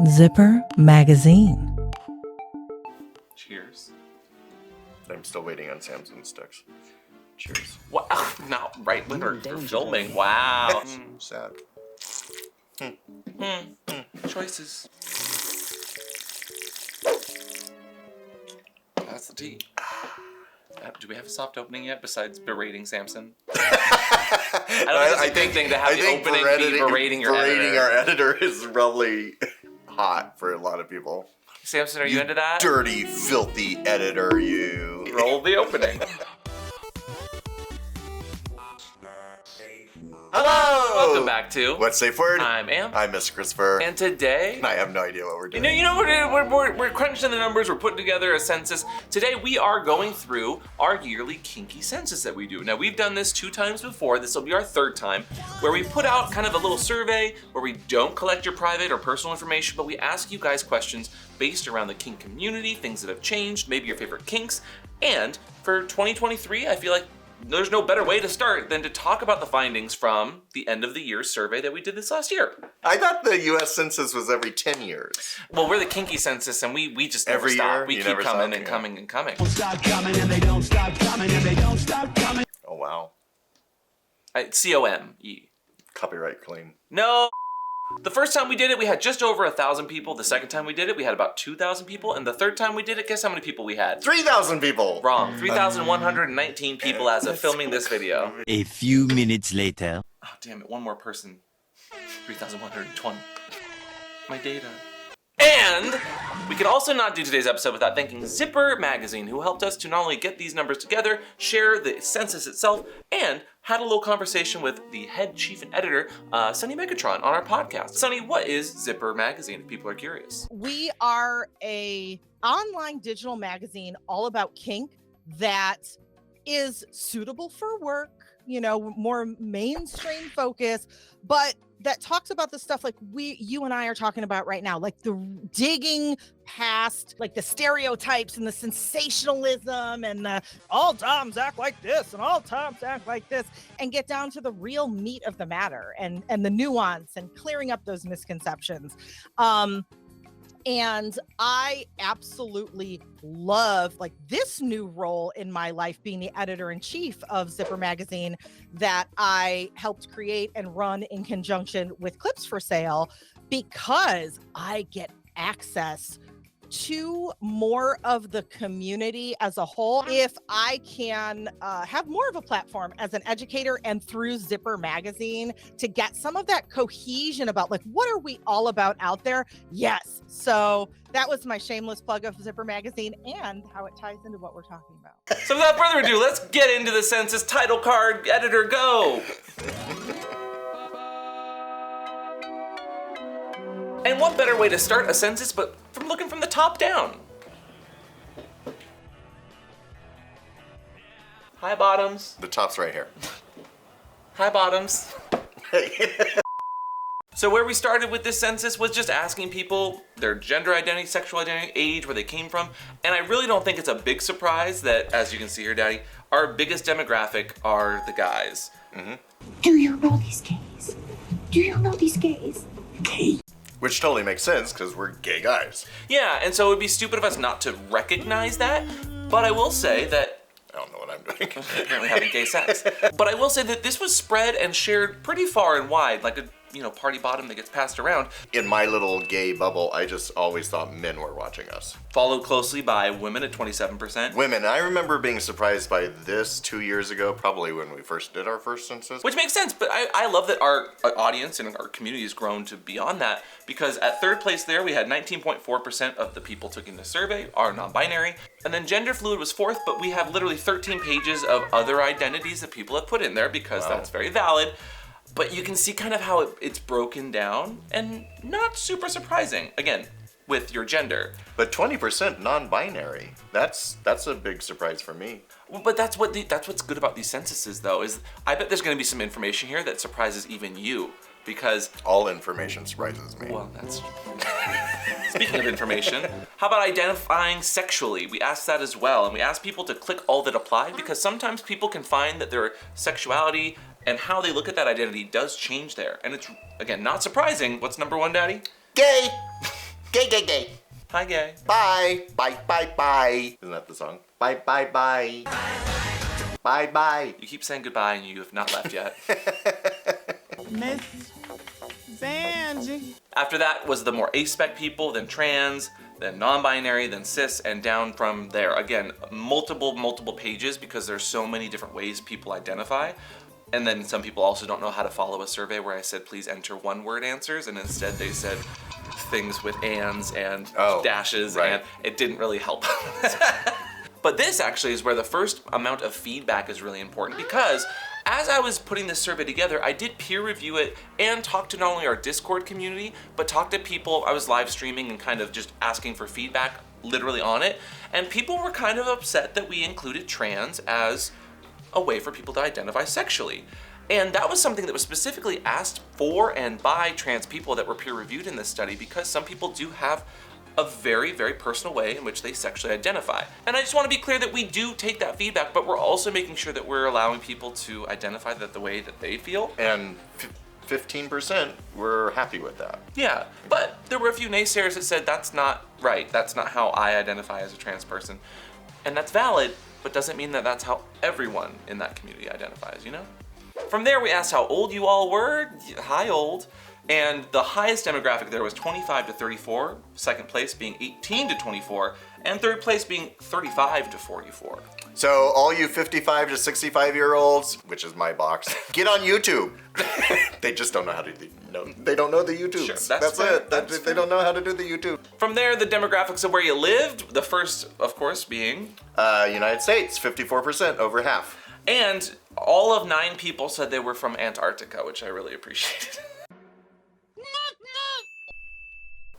Zipper Magazine. Cheers. I'm still waiting on Samson sticks. Cheers. Wow, not right when we're filming. Wow. Sad. Choices. That's the tea. Do we have a soft opening yet besides berating Samson? I don't think it's a big thing to have the opening be berating your editor. Berating our editor is probably hot for a lot of people. Samson, are you into that? Dirty, filthy editor, you. Roll the opening. Hello! Welcome back to What's Safeword? I'm Am. I'm Mr. Kristopher. And today... I have no idea what we're doing. You know we're crunching the numbers, we're putting together a census. Today we are going through our yearly Kinky Census that we do. Now we've done this 2 times before, this will be our 3rd time, where we put out kind of a little survey where we don't collect your private or personal information, but we ask you guys questions based around the kink community, things that have changed, maybe your favorite kinks. And for 2023, I feel like there's no better way to start than to talk about the findings from the end of the year survey that we did this last year. I thought the U.S. Census was every 10 years. Well, we're the Kinky Census, and we just never Every stop. year? We You keep never coming stop, and yeah. coming and coming. Don't stop coming and they don't stop coming and they don't stop coming. Oh, wow. C-O-M-E. Copyright claim. No. The first time we did it, we had just over 1,000 people. The second time we did it, we had about 2,000 people. And the third time we did it, guess how many people we had? 3,000 people! Wrong. 3,119 people as of filming this video. A few minutes later. Oh, damn it. One more person. 3,120. My data. And we can also not do today's episode without thanking Zipper Magazine, who helped us to not only get these numbers together, share the census itself, and had a little conversation with the head chief and editor, Sunny Megatron, on our podcast. Sunny, what is Zipper Magazine, if people are curious? We are a online digital magazine all about kink that is suitable for work, you know, more mainstream focus, but that talks about the stuff like you and I are talking about right now, like the digging past like the stereotypes and the sensationalism and the all toms act like this and all toms act like this, and get down to the real meat of the matter and the nuance and clearing up those misconceptions. And I absolutely love like this new role in my life, being the editor-in-chief of Zipper Magazine that I helped create and run in conjunction with Clips for Sale, because I get access to more of the community as a whole. If I can have more of a platform as an educator and through Zipper Magazine to get some of that cohesion about like, what are we all about out there? Yes. So that was my shameless plug of Zipper Magazine and how it ties into what we're talking about. So without further ado, let's get into the census. Title card, editor, go! And what better way to start a census but from looking from the top down? Hi, bottoms. The top's right here. Hi, bottoms. So where we started with this census was just asking people their gender identity, sexual identity, age, where they came from. And I really don't think it's a big surprise that, as you can see here, Daddy, our biggest demographic are the guys. Mm-hmm. Do you know these gays? Do you know these gays? Gay. Which totally makes sense, because we're gay guys. Yeah, and so it would be stupid of us not to recognize that. But I will say that I don't know what I'm doing. apparently having gay sex. But I will say that this was spread and shared pretty far and wide, like a party bottom that gets passed around. In my little gay bubble, I just always thought men were watching us. Followed closely by women at 27%. Women, I remember being surprised by this 2 years ago, probably when we first did our first census. Which makes sense, but I love that our audience and our community has grown to beyond that, because at 3rd place there, we had 19.4% of the people taking the survey are non-binary, and then gender fluid was 4th, but we have literally 13 pages of other identities that people have put in there, because that's very valid. But you can see kind of how it's broken down, and not super surprising, again, with your gender. But 20% non-binary. That's a big surprise for me. But that's what's good about these censuses, though, is I bet there's going to be some information here that surprises even you, because all information surprises me. Well, that's speaking of information, how about identifying sexually? We asked that as well, and we asked people to click all that apply, because sometimes people can find that their sexuality and how they look at that identity does change there. And it's, again, not surprising. What's number 1, Daddy? Gay! Gay, gay, gay. Hi, gay. Bye. Bye, bye, bye. Isn't that the song? Bye, bye, bye. Bye, bye. You keep saying goodbye and you have not left yet. Miss Zanji. After that was the more aspec people, then trans, then non-binary, then cis, and down from there. Again, multiple pages because there's so many different ways people identify. And then some people also don't know how to follow a survey where I said, please enter one-word answers, and instead they said things with ands and dashes, right. and it didn't really help. But this actually is where the first amount of feedback is really important, because as I was putting this survey together, I did peer review it and talk to not only our Discord community, but talk to people. I was live streaming and kind of just asking for feedback literally on it. And people were kind of upset that we included trans as a way for people to identify sexually. And that was something that was specifically asked for and by trans people that were peer reviewed in this study, because some people do have a very, very personal way in which they sexually identify. And I just want to be clear that we do take that feedback, but we're also making sure that we're allowing people to identify that the way that they feel. And 15% were happy with that. Yeah, but there were a few naysayers that said that's not right. That's not how I identify as a trans person. And that's valid, but doesn't mean that that's how everyone in that community identifies, you know? From there, we asked how old you all were. Hi, old. And the highest demographic there was 25 to 34, second place being 18 to 24, and third place being 35 to 44. So all you 55 to 65-year-olds, which is my box, get on YouTube. They just don't know how to do. No, they don't know the YouTube. Sure, that's fair. it. That's They fair. don't know how to do the YouTube. From there, the demographics of where you lived, the first, of course, being, United States, 54%, over half. and all of 9 people said they were from Antarctica, which I really appreciated.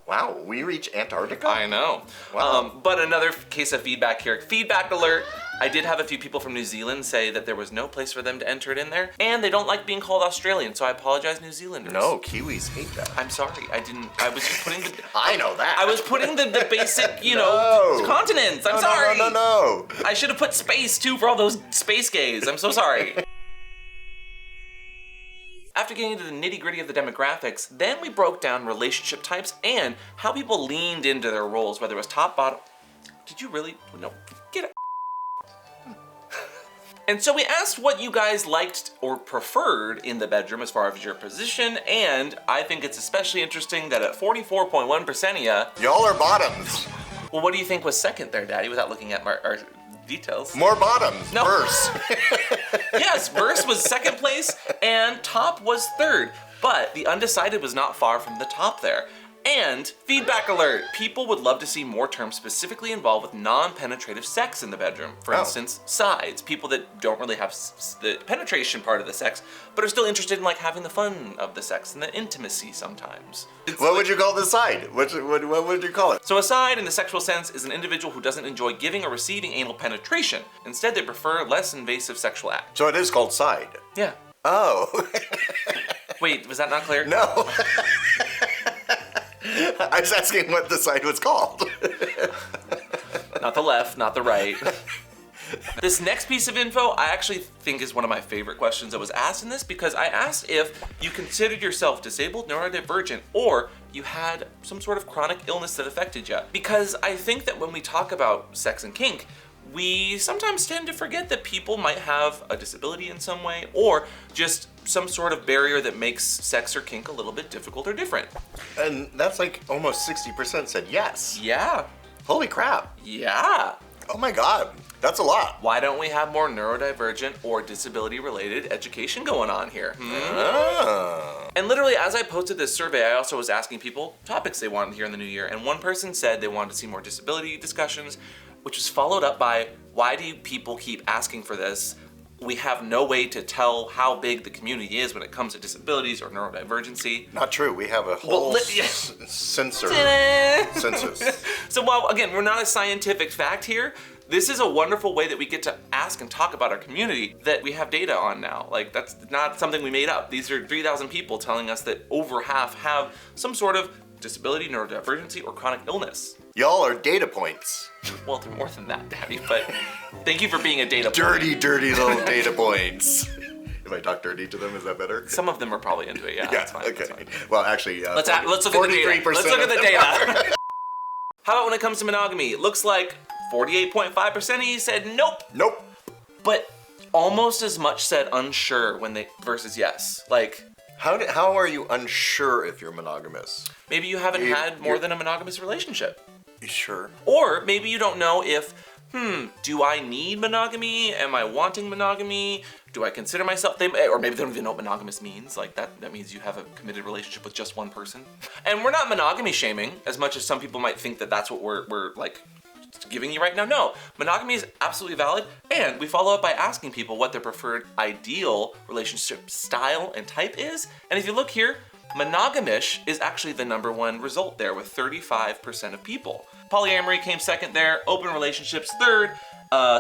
Wow, we reach Antarctica? I know. Wow. But another case of feedback here. Feedback alert. I did have a few people from New Zealand say that there was no place for them to enter it in there, and they don't like being called Australian, so I apologize, New Zealanders. No, Kiwis hate that. I'm sorry. I was just putting the... I know that. I was putting the basic, No. continents. I'm No, sorry. No. I should have put space, too, for all those space gays. I'm so sorry. After getting into the nitty-gritty of the demographics, then we broke down relationship types and how people leaned into their roles, whether it was top, bottom. Did you really? No, get it. And so we asked what you guys liked or preferred in the bedroom as far as your position, and I think it's especially interesting that at 44.1% of ya, Y'all are bottoms. well, what do you think was second there, Daddy, without looking at our details? More bottoms. No. Verse. Yes, verse was second place and top was third, but the undecided was not far from the top there. And feedback alert, people would love to see more terms specifically involved with non-penetrative sex in the bedroom. For instance, sides, people that don't really have the penetration part of the sex, but are still interested in like having the fun of the sex and the intimacy sometimes. What would you call the side? What would you call it? So a side in the sexual sense is an individual who doesn't enjoy giving or receiving anal penetration. Instead, they prefer less invasive sexual act. So it is called side. Yeah. Oh. Wait, was that not clear? No. I was asking what the side was called. Not the left, not the right. This next piece of info I actually think is one of my favorite questions that was asked in this, because I asked if you considered yourself disabled, neurodivergent, or you had some sort of chronic illness that affected you. Because I think that when we talk about sex and kink, we sometimes tend to forget that people might have a disability in some way, or just some sort of barrier that makes sex or kink a little bit difficult or different. And that's like almost 60% said yes. Yeah. Holy crap. Yeah. Oh my God. That's a lot. Why don't we have more neurodivergent or disability-related education going on here? Oh. And literally, as I posted this survey, I also was asking people topics they wanted to hear in the new year, and one person said they wanted to see more disability discussions, which was followed up by, why do people keep asking for this? We have no way to tell how big the community is when it comes to disabilities or neurodivergency. Not true. We have a whole census. So while, again, we're not a scientific fact here, this is a wonderful way that we get to ask and talk about our community that we have data on now. Like, that's not something we made up. These are 3,000 people telling us that over half have some sort of disability, neurodivergency, or chronic illness. Y'all are data points. Well, they're more than that, Daddy, but thank you for being a data point. Dirty little data points. If I talk dirty to them, is that better? Some of them are probably into it, yeah, that's fine. Okay. That's fine. Well, actually, Let's look at the data. Let's look at the data. How about when it comes to monogamy? It looks like 48.5% of you said nope. Nope. But almost as much said unsure when they versus yes. Like, How are you unsure if you're monogamous? maybe you haven't had more than a monogamous relationship. You sure? Or maybe you don't know if, do I need monogamy? Am I wanting monogamy? Do I consider myself, or maybe they don't even know what monogamous means. Like that means you have a committed relationship with just one person. And we're not monogamy shaming as much as some people might think that that's what we're like giving you right now. No, monogamy is absolutely valid. And we follow up by asking people what their preferred ideal relationship style and type is. And if you look here, monogamish is actually the number one result there with 35% of people. Polyamory came second there, open relationships third,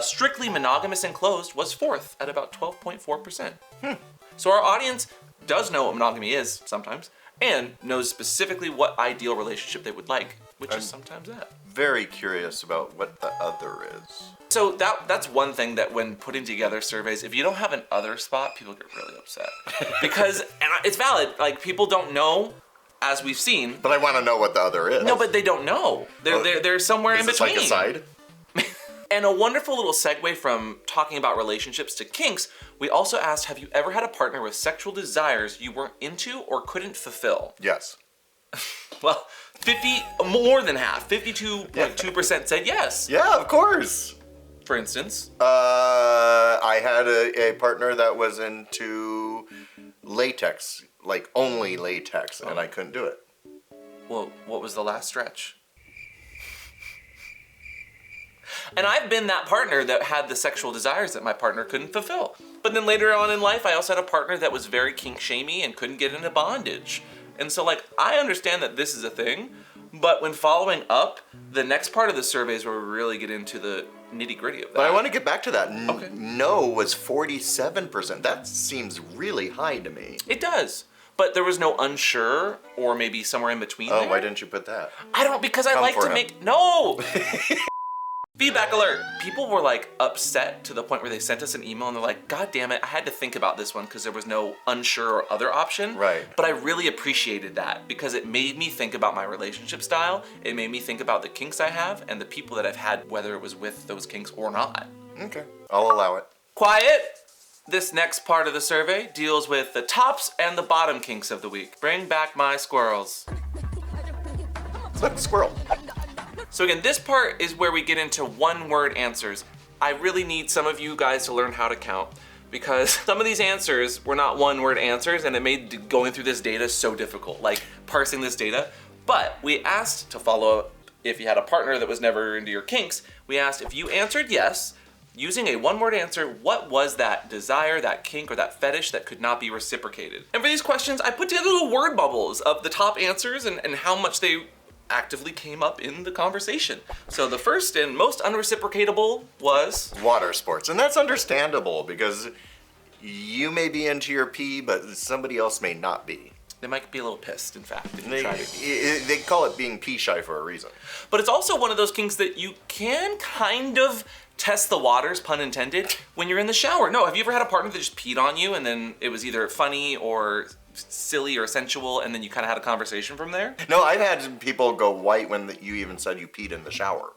strictly monogamous and closed was fourth at about 12.4%. So our audience does know what monogamy is sometimes and knows specifically what ideal relationship they would like, which is sometimes that. Very curious about what the other is. So that's one thing that when putting together surveys, if you don't have an other spot, people get really upset. Because, and it's valid, like people don't know, as we've seen. But I want to know what the other is. No, but they don't know. They're somewhere in between. Is it like a side? And a wonderful little segue from talking about relationships to kinks, we also asked, have you ever had a partner with sexual desires you weren't into or couldn't fulfill? Yes. Well, more than half, 52.2% said yes. Yeah, of course. For instance. I had a partner that was into latex, like only latex, and I couldn't do it. Well, what was the last stretch? And I've been that partner that had the sexual desires that my partner couldn't fulfill. But then later on in life, I also had a partner that was very kink shamey and couldn't get into bondage. And so like, I understand that this is a thing, but when following up, the next part of the survey is where we really get into the nitty gritty of that. But I want to get back to that. Okay. No was 47%. That seems really high to me. It does. But there was no unsure or maybe somewhere in between there. Why didn't you put that? I don't, because I Come like for to him. make, no! Feedback alert. People were like upset to the point where they sent us an email and they're like, God damn it, I had to think about this one because there was no unsure or other option. Right. But I really appreciated that because it made me think about my relationship style. It made me think about the kinks I have and the people that I've had, whether it was with those kinks or not. Okay, I'll allow it. Quiet. This next part of the survey deals with the tops and the bottom kinks of the week. Bring back my squirrels. Look, squirrel. So again, this part is where we get into one-word answers. I really need some of you guys to learn how to count because some of these answers were not one-word answers and it made going through this data so difficult, like parsing this data. But we asked to follow up if you had a partner that was never into your kinks, we asked if you answered yes, using a one-word answer, what was that desire, that kink, or that fetish that could not be reciprocated? And for these questions, I put together little word bubbles of the top answers and how much they actively came up in the conversation. So the first and most unreciprocatable was Water sports. And that's understandable because you may be into your pee, but somebody else may not be. they might be a little pissed, in fact, if you try to. They call it being pee shy for a reason. But it's also one of those kinks that you can kind of test the waters, pun intended, when you're in the shower. No, have you ever had a partner that just peed on you and then it was either funny or silly or sensual and then you kind of had a conversation from there? No, I've had people go white when you even said you peed in the shower.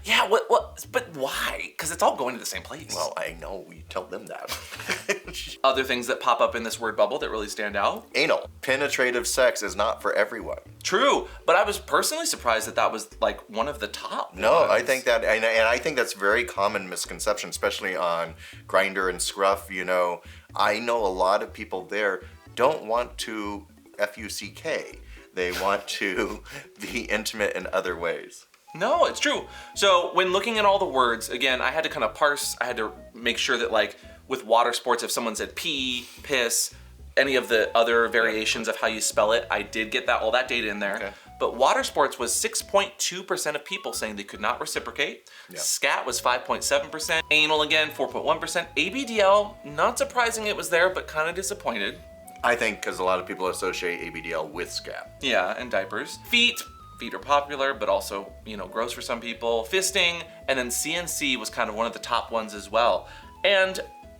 Yeah, but why? Because it's all going to the same place. Well, I know, we tell them that. Other things that pop up in this word bubble that really stand out? Anal. Penetrative sex is not for everyone. True, but I was personally surprised that that was like one of the top No, ones. I think that, and I think that's very common misconception, especially on Grindr and Scruff. You know, I know a lot of people there don't want to F-U-C-K. They want to be intimate in other ways. No, it's true. So when looking at all the words, again, I had to kind of parse, I had to make sure that like with water sports, if someone said pee, piss, any of the other variations of how you spell it, I did get all that data in there. Okay. But water sports was 6.2% of people saying they could not reciprocate. Yeah. Scat was 5.7%. Anal again, 4.1%. ABDL, not surprising it was there, but kind of disappointed. I think because a lot of people associate ABDL with scat. Yeah, and diapers. Feet are popular, but also, gross for some people. Fisting, and then CNC was kind of one of the top ones as well. And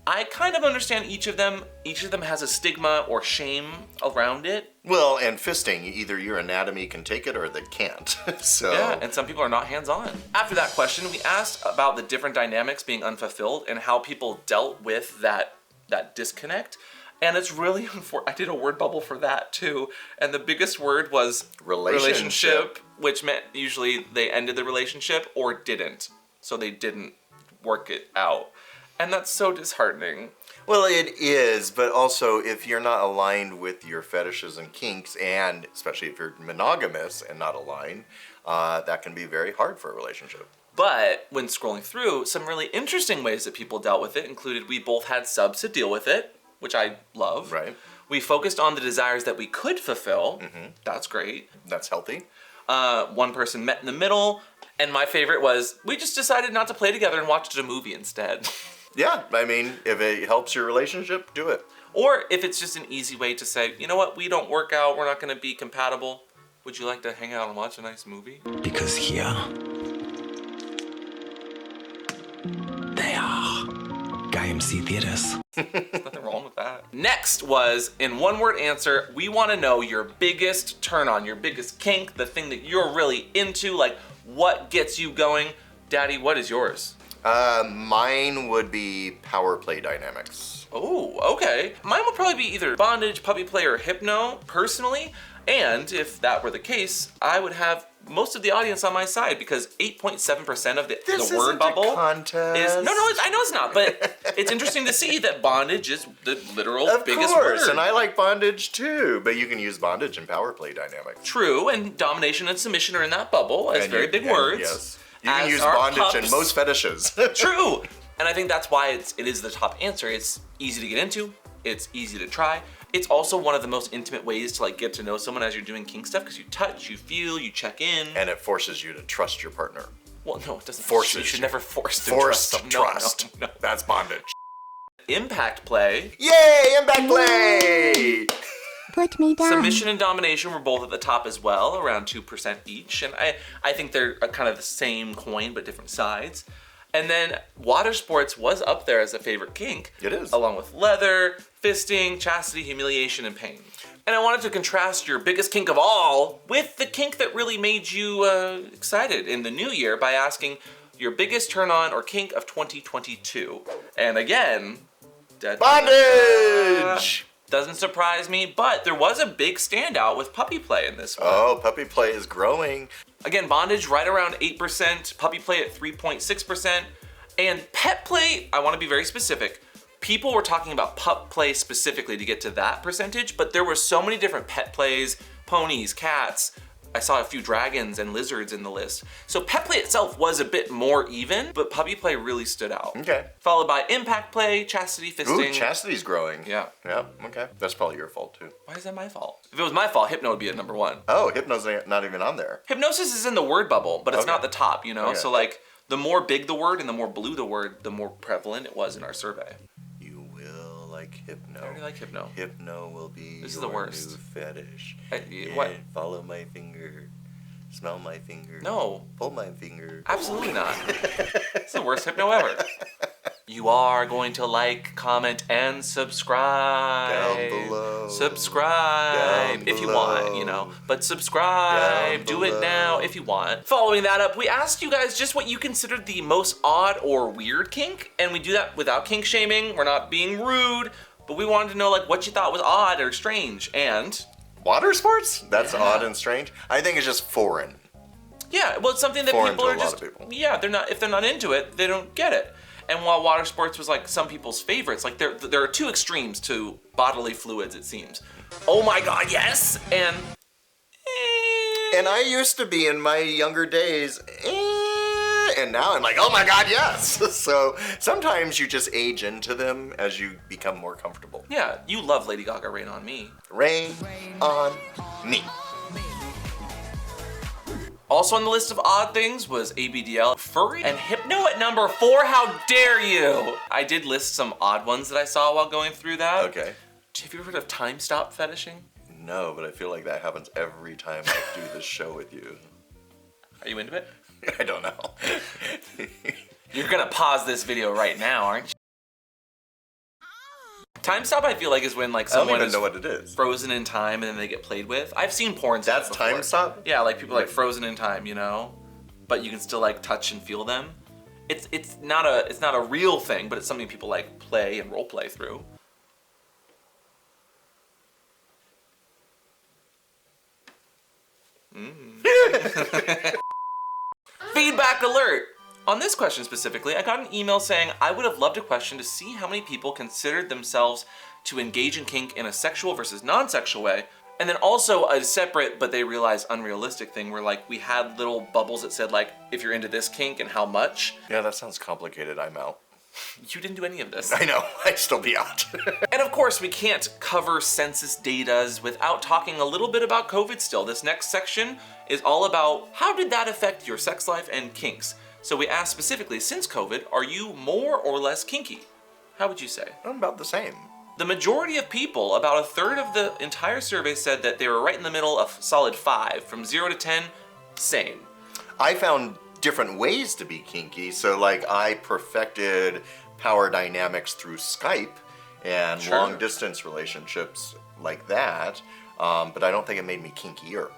I kind of understand each of them. Each of them has a stigma or shame around it. Well, and fisting, either your anatomy can take it or they can't. So Yeah, and some people are not hands-on. After that question, we asked about the different dynamics being unfulfilled and how people dealt with that disconnect. And it's really unfortunate. I did a word bubble for that too. And the biggest word was relationship, which meant usually they ended the relationship or didn't. So they didn't work it out. And that's so disheartening. Well, it is, but also if you're not aligned with your fetishes and kinks, and especially if you're monogamous and not aligned, that can be very hard for a relationship. But when scrolling through, some really interesting ways that people dealt with it included we both had subs to deal with it, which I love. Right. We focused on the desires that we could fulfill. That's great. That's healthy. One person met in the middle. And my favorite was we just decided not to play together and watched a movie instead. Yeah, I mean, if it helps your relationship, do it. Or if it's just an easy way to say, you know what, we don't work out, we're not going to be compatible. Would you like to hang out and watch a nice movie? Because here they are. MC Theaters. Nothing wrong with that. Next was, in one word answer, we want to know your biggest turn on, your biggest kink, the thing that you're really into, like what gets you going. Daddy, what is yours? Mine would be power play dynamics. Oh, okay. Mine would probably be either bondage, puppy play, or hypno, personally. And if that were the case, I would have most of the audience on my side because 8.7% of the word bubble contest. is no, I know it's not, but it's interesting to see that bondage is the literal Of biggest course, word. and I like bondage too, but you can use bondage and power play dynamics. True, and domination and submission are in that bubble as very big words. Yes, you can as use are bondage in pups. most fetishes. True, and I think that's why it is the top answer. It's easy to get into. It's easy to try. It's also one of the most intimate ways to like get to know someone as you're doing kink stuff because you touch, you feel, you check in. And it forces you to trust your partner. Well, no, it doesn't. Forces You should you. never force to Force trust. to trust. No. That's bondage. Impact play. Yay! Impact play! Put me down. Submission and domination were both at the top as well, around 2% each. And I think they're kind of the same coin, but different sides. And then water sports was up there as a favorite kink. It is. Along with leather, fisting, chastity, humiliation, and pain. And I wanted to contrast your biggest kink of all with the kink that really made you excited in the new year by asking your biggest turn on or kink of 2022. And again, Bondage! Doesn't surprise me, but there was a big standout with puppy play in this one. Oh, puppy play is growing. Again, bondage right around 8%, puppy play at 3.6%, and pet play, I want to be very specific. People were talking about pup play specifically to get to that percentage, but there were so many different pet plays, ponies, cats. I saw a few dragons and lizards in the list. So pet play itself was a bit more even, but puppy play really stood out. Okay. Followed by impact play, chastity, fisting. Ooh, chastity's growing. Yeah. Yeah, okay. That's probably your fault too. Why is that my fault? If it was my fault, hypno would be at number 1. Oh, hypno's not even on there. Hypnosis is in the word bubble, but it's Okay. not the top, you know? Okay. So like, the more big the word and the more blue the word, the more prevalent it was in our survey. You will like hypno. I already like hypno. Hypno will be This is your the worst. new fetish. What? Yeah, follow my finger. Smell my finger. No. Pull my finger. Absolutely not. It's the worst hypno ever. You are going to like, comment, and subscribe. Down below. Subscribe Down if you want, below. you know. But subscribe. Down Do it below. now if you want. Following that up, we asked you guys just what you considered the most odd or weird kink, and we do that without kink shaming. We're not being rude, but we wanted to know like what you thought was odd or strange, and Water sports? That's Yeah. odd and strange. I think it's just foreign. yeah, well, it's something that Foreign people to are a lot just of people. yeah, they're not if they're not into it, they don't get it. And while water sports was like some people's favorites, like there are two extremes to bodily fluids, it seems. Oh my God, yes, and And I used to be in my younger days, and now I'm like, oh my God, yes. So sometimes you just age into them as you become more comfortable. yeah, you love Lady Gaga, Rain on Me. Rain on me. Also on the list of odd things was ABDL, furry, and hypno at number 4. How dare you? I did list some odd ones that I saw while going through that. Okay. Have you ever heard of time stop fetishing? No, but I feel like that happens every time I do this show with you. Are you into it? I don't know. You're gonna pause this video right now, aren't you? Time stop, I feel like, is when like I don't someone even is know what it is. frozen in time and then they get played with. I've seen porn. That's before. time stop? Yeah, like people like frozen in time, you know, but you can still like touch and feel them. It's not a real thing, but it's something people like play and role play through. Feedback alert! On this question specifically, I got an email saying I would have loved a question to see how many people considered themselves to engage in kink in a sexual versus non-sexual way, and then also a separate but they realize unrealistic thing where like we had little bubbles that said like if you're into this kink and how much. Yeah, that sounds complicated. I'm out. You didn't do any of this. I know. I'd still be out. And of course, we can't cover census datas without talking a little bit about COVID still. This next section is all about how did that affect your sex life and kinks. So we asked specifically, since COVID, are you more or less kinky? How would you say? I'm about the same. The majority of people, about a third of the entire survey, said that they were right in the middle of solid 5. From 0 to 10, same. I found different ways to be kinky. So like I perfected power dynamics through Skype and Sure. long distance relationships like that. But I don't think it made me kinkier.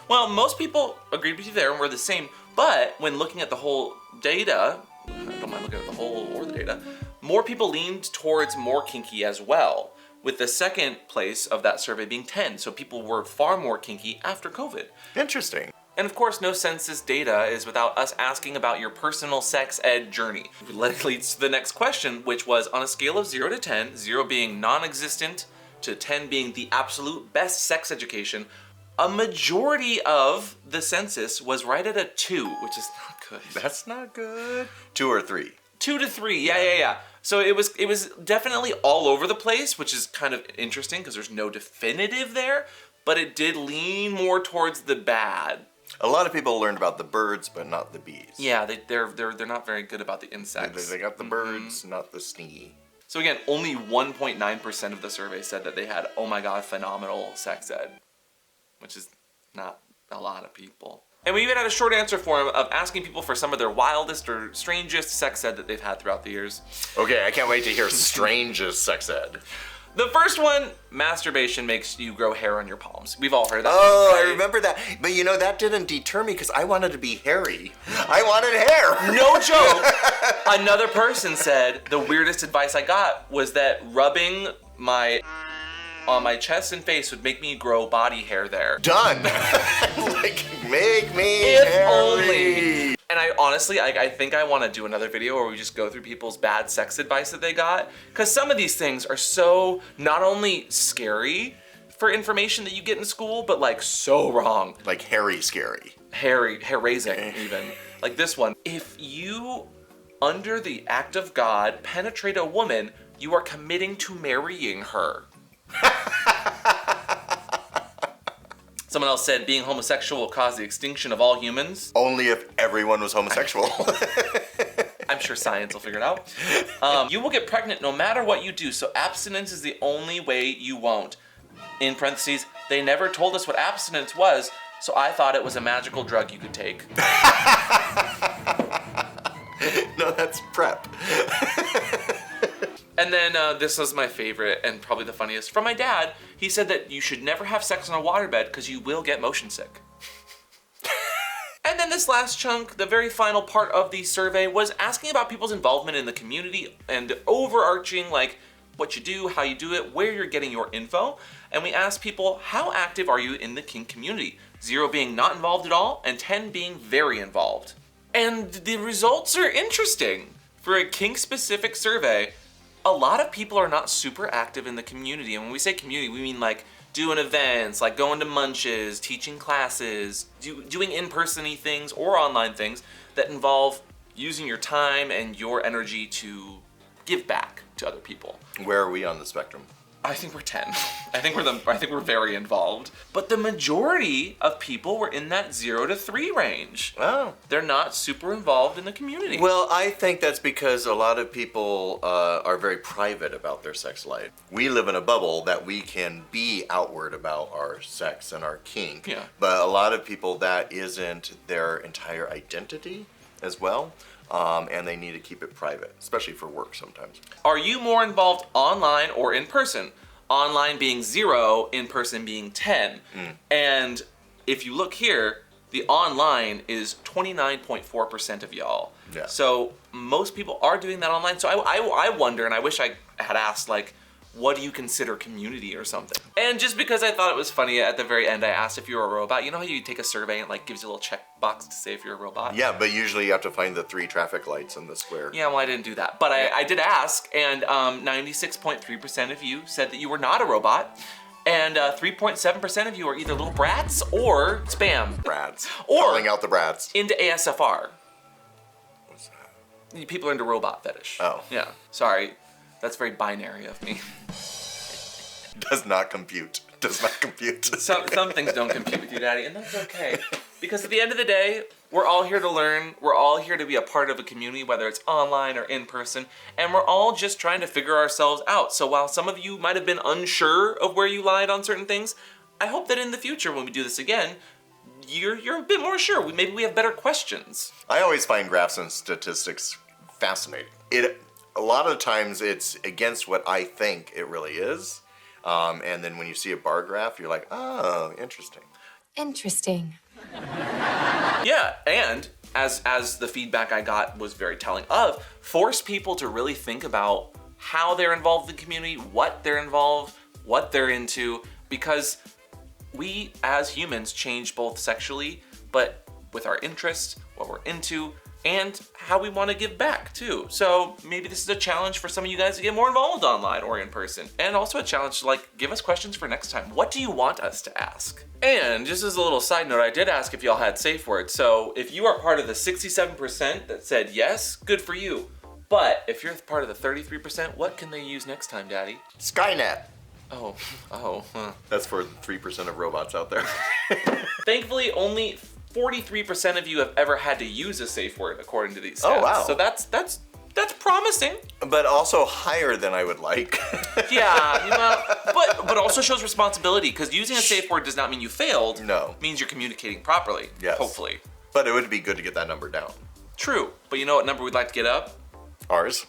Well, most people agreed with you there and were the same, but when looking at the whole data, I don't mind looking at the whole or the data, more people leaned towards more kinky as well, with the second place of that survey being 10. So people were far more kinky after COVID. Interesting. And of course, no census data is without us asking about your personal sex ed journey. That leads to the next question, which was on a scale of 0 to 10, 0 being non-existent to 10 being the absolute best sex education, a majority of the census was right at a 2, which is not good. That's not good. 2 or 3. 2 to 3, yeah. So it was definitely all over the place, which is kind of interesting because there's no definitive there, but it did lean more towards the bad. A lot of people learned about the birds, but not the bees. Yeah, they're not very good about the insects. They got the birds, not the stingy. So again, only 1.9% of the survey said that they had, oh my god, phenomenal sex ed, which is not a lot of people. And we even had a short answer form of asking people for some of their wildest or strangest sex ed that they've had throughout the years. Okay, I can't wait to hear strangest sex ed. The first one, masturbation makes you grow hair on your palms. We've all heard that. Oh, right? I remember that. But you know, that didn't deter me because I wanted to be hairy. I wanted hair. No joke. Another person said the weirdest advice I got was that rubbing on my chest and face would make me grow body hair there. Done. Like, make me If hairy. only. And I honestly, I think I want to do another video where we just go through people's bad sex advice that they got. Because some of these things are so not only scary for information that you get in school, but like so wrong. Like hairy scary. Hair raising even. Like this one. If you, under the act of God, penetrate a woman, you are committing to marrying her. Someone else said being homosexual will cause the extinction of all humans. Only if everyone was homosexual. I'm sure science will figure it out. You will get pregnant no matter what you do, so abstinence is the only way you won't. In parentheses, they never told us what abstinence was, so I thought it was a magical drug you could take. No, that's PrEP. And then this was my favorite and probably the funniest. From my dad, he said that you should never have sex on a waterbed because you will get motion sick. And then this last chunk, the very final part of the survey, was asking about people's involvement in the community and overarching, like, what you do, how you do it, where you're getting your info. And we asked people, how active are you in the kink community? 0 being not involved at all, and 10 being very involved. And the results are interesting. For a kink-specific survey, a lot of people are not super active in the community. And when we say community, we mean like doing events, like going to Munches, teaching classes, doing in-person-y things or online things that involve using your time and your energy to give back to other people. Where are we on the spectrum? I think we're 10. I think we're very involved. But the majority of people were in that 0 to 3 range. Oh. They're not super involved in the community. Well, I think that's because a lot of people are very private about their sex life. We live in a bubble that we can be outward about our sex and our kink. Yeah. But a lot of people, that isn't their entire identity. as well. And they need to keep it private, especially for work sometimes. Are you more involved online or in person? Online being 0, in person being 10. And if you look here, the online is 29.4% of y'all. Yeah. So most people are doing that online. So I wonder, and I wish I had asked, like, what do you consider community or something? And just because I thought it was funny, at the very end I asked if you were a robot. You know how you take a survey and like gives you a little checkbox to say if you're a robot? Yeah, but usually you have to find the 3 traffic lights in the square. Yeah, well, I didn't do that. But I did ask, and 96.3% of you said that you were not a robot. And 3.7% of you are either little brats or spam. Brats. Or calling out the brats. Into ASFR. What's that? People are into robot fetish. Oh. Yeah, sorry. That's very binary of me. Does not compute. Does not compute. Some things don't compute with you, Daddy, and that's okay. Because at the end of the day, we're all here to learn. We're all here to be a part of a community, whether it's online or in person, and we're all just trying to figure ourselves out. So while some of you might have been unsure of where you lied on certain things, I hope that in the future, when we do this again, you're a bit more sure. Maybe we have better questions. I always find graphs and statistics fascinating. A lot of times it's against what I think it really is. And then when you see a bar graph, you're like, oh, interesting. Interesting. Yeah, and as the feedback I got was very telling of, force people to really think about how they're involved in the community, what they're involved, what they're into, because we as humans change both sexually, but with our interests, what we're into, and how we want to give back too. So maybe this is a challenge for some of you guys to get more involved online or in person. And also a challenge to like give us questions for next time. What do you want us to ask? And just as a little side note, I did ask if y'all had Safeword. So if you are part of the 67% that said yes, good for you. But if you're part of the 33%, what can they use next time, Daddy? Skynet. Huh. That's for 3% of robots out there. Thankfully, only 43% of you have ever had to use a safe word, according to these stats. Oh, wow. So that's promising. But also higher than I would like. Yeah, you know, but also shows responsibility, because using a safe word does not mean you failed. No. It means you're communicating properly. Yes. Hopefully. But it would be good to get that number down. True. But you know what number we'd like to get up? Ours.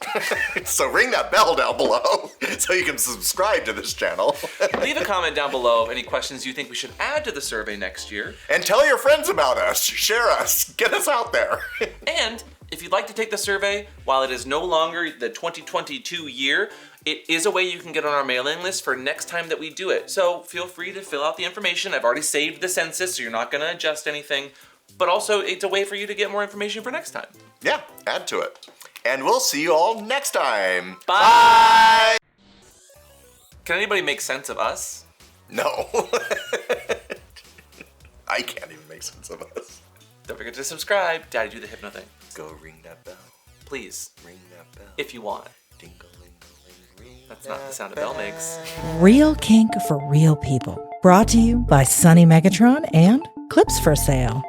So ring that bell down below so you can subscribe to this channel. Leave a comment down below of any questions you think we should add to the survey next year. And tell your friends about us. Share us. Get us out there. And if you'd like to take the survey, while it is no longer the 2022 year, it is a way you can get on our mailing list for next time that we do it. So feel free to fill out the information. I've already saved the census, so you're not gonna adjust anything. But also, it's a way for you to get more information for next time. Yeah, add to it. And we'll see you all next time. Bye! Can anybody make sense of us? No. I can't even make sense of us. Don't forget to subscribe. Daddy, do the hypno thing. Go ring that bell. Please, Ring that bell. if you want. Ding-a-ling-a-ling, ring That's not the that sound a bell makes. Real kink for real people. Brought to you by Sunny Megatron and Clips for Sale.